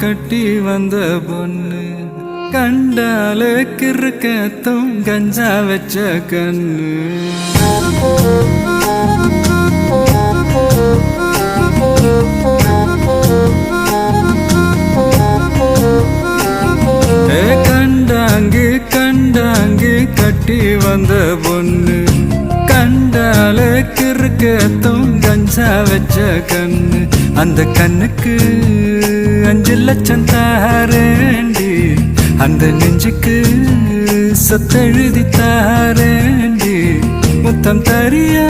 கட்டி வந்த பொண்ணு கண்டாலே கிறுக்கத்தும் கஞ்சா வச்ச கண்ணு கண்டாங்கு கண்டாங்கு கட்டி வந்த பொண்ணு கண்டாலே கிறுக்கத்தும் கஞ்சா வச்ச கண்ணு அந்த கண்ணுக்கு 5 லட்சம் தாரேண்டி அந்த நெஞ்சுக்கு சொத்தெழுதி தாரேண்டி முத்தம் தரியா